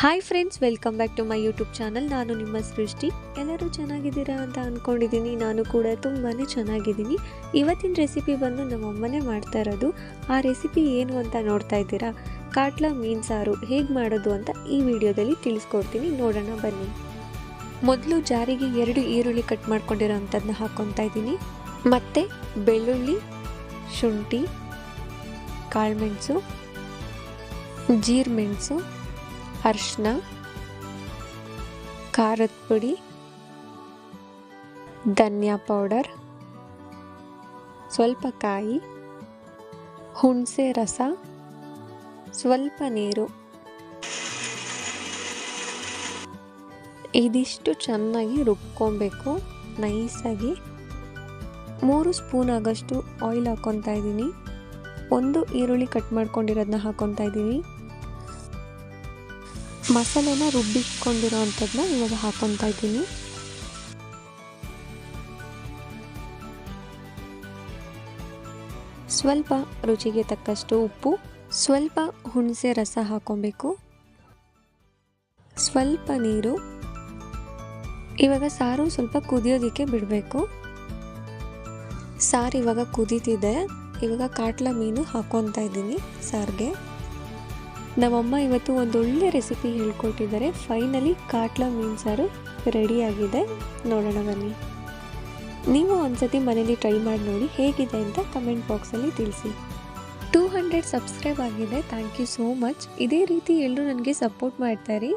Hi friends, welcome back to my YouTube channel. ನಾನು ನಿಮ್ಮ ಸೃಷ್ಟಿ. ಎಲ್ಲರೂ ಚೆನ್ನಾಗಿದ್ದೀರಾ ಅಂತ ಅಂದ್ಕೊಂಡಿದ್ದೀನಿ. ನಾನು ಕೂಡ ತುಂಬಾ ಚೆನ್ನಾಗಿದ್ದೀನಿ. ಇವತ್ತಿನ ರೆಸಿಪಿ ಬಂದು ನಮ್ಮಮ್ಮನೇ ಮಾಡ್ತಾ ಇರೋದು. ಆ ರೆಸಿಪಿ ಏನು ಅಂತ ನೋಡ್ತಾ ಇದ್ದೀರಾ? ಕಾಟ್ಲಾ ಮೀನು ಸಾರು ಹೇಗೆ ಮಾಡೋದು ಅಂತ ಈ ವಿಡಿಯೋದಲ್ಲಿ ತಿಳಿಸ್ಕೊಡ್ತೀನಿ, ನೋಡೋಣ ಬನ್ನಿ. ಮೊದಲು ಜಾರಿಗೆ 2 ಈರುಳ್ಳಿ ಕಟ್ ಮಾಡ್ಕೊಂಡಿರೋ ಅಂಥದ್ದನ್ನ ಹಾಕ್ಕೊತಾ ಇದ್ದೀನಿ. ಮತ್ತು ಬೆಳ್ಳುಳ್ಳಿ, ಶುಂಠಿ, ಕಾಳುಮೆಣಸು, ಜೀರಿಗೆ, ಅರಿಶಿನ, ಖಾರದ ಪುಡಿ, ಧನಿಯಾ ಪೌಡರ್, ಸ್ವಲ್ಪ ಕಾಯಿ, ಹುಣಸೆ ರಸ, ಸ್ವಲ್ಪ ನೀರು. ಇದಿಷ್ಟು ಚೆನ್ನಾಗಿ ರುಬ್ಕೊಬೇಕು ನೈಸಾಗಿ. 3 ಸ್ಪೂನ್ ಆಗೋಷ್ಟು ಆಯಿಲ್ ಹಾಕ್ಕೊತಾ ಇದ್ದೀನಿ. 1 ಈರುಳ್ಳಿ ಕಟ್ ಮಾಡ್ಕೊಂಡಿರೋದನ್ನ ಹಾಕ್ಕೊತಾ ಇದ್ದೀನಿ. ಮಸಾಲೆನ ರುಬ್ಬಿಟ್ಕೊಂಡಿರೋ ಅಂಥದ್ದನ್ನ ಇವಾಗ ಹಾಕ್ಕೊತಾ ಇದ್ದೀನಿ. ಸ್ವಲ್ಪ ರುಚಿಗೆ ತಕ್ಕಷ್ಟು ಉಪ್ಪು, ಸ್ವಲ್ಪ ಹುಣಸೆ ರಸ ಹಾಕ್ಕೊಬೇಕು, ಸ್ವಲ್ಪ ನೀರು. ಇವಾಗ ಸಾರು ಸ್ವಲ್ಪ ಕುದಿಯೋದಕ್ಕೆ ಬಿಡಬೇಕು. ಸಾರು ಇವಾಗ ಕುದೀತಿದೆ. ಇವಾಗ ಕಾಟ್ಲಾ ಮೀನು ಹಾಕ್ಕೊತಾ ಇದ್ದೀನಿ ಸಾರಿಗೆ. ನಮ್ಮಮ್ಮ ಇವತ್ತು ಒಂದೊಳ್ಳೆ ರೆಸಿಪಿ ಹೇಳ್ಕೊಟ್ಟಿದ್ದಾರೆ. ಫೈನಲಿ ಕಾಟ್ಲಾ ಮೀನು ಸಾರು ರೆಡಿಯಾಗಿದೆ. ನೋಡೋಣ ಬನ್ನಿ. ನೀವು ಒಂದ್ಸತಿ ಮನೇಲಿ ಟ್ರೈ ಮಾಡಿ ನೋಡಿ, ಹೇಗಿದೆ ಅಂತ ಕಮೆಂಟ್ ಬಾಕ್ಸಲ್ಲಿ ತಿಳಿಸಿ. 200 ಸಬ್ಸ್ಕ್ರೈಬ್ ಆಗಿದೆ. Thank you so much. ಇದೇ ರೀತಿ ಎಲ್ಲರೂ ನನಗೆ ಸಪೋರ್ಟ್ ಮಾಡ್ತಾರೆ.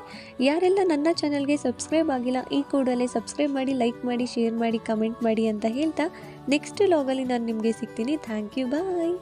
ಯಾರೆಲ್ಲ ನನ್ನ ಚಾನಲ್ಗೆ ಸಬ್ಸ್ಕ್ರೈಬ್ ಆಗಿಲ್ಲ, ಈ ಕೂಡಲೇ ಸಬ್ಸ್ಕ್ರೈಬ್ ಮಾಡಿ, ಲೈಕ್ ಮಾಡಿ, ಶೇರ್ ಮಾಡಿ, ಕಮೆಂಟ್ ಮಾಡಿ ಅಂತ ಹೇಳ್ತಾ ನೆಕ್ಸ್ಟ್ ವ್ಲಾಗಲ್ಲಿ ನಾನು ನಿಮಗೆ ಸಿಗ್ತೀನಿ. Thank you, bye.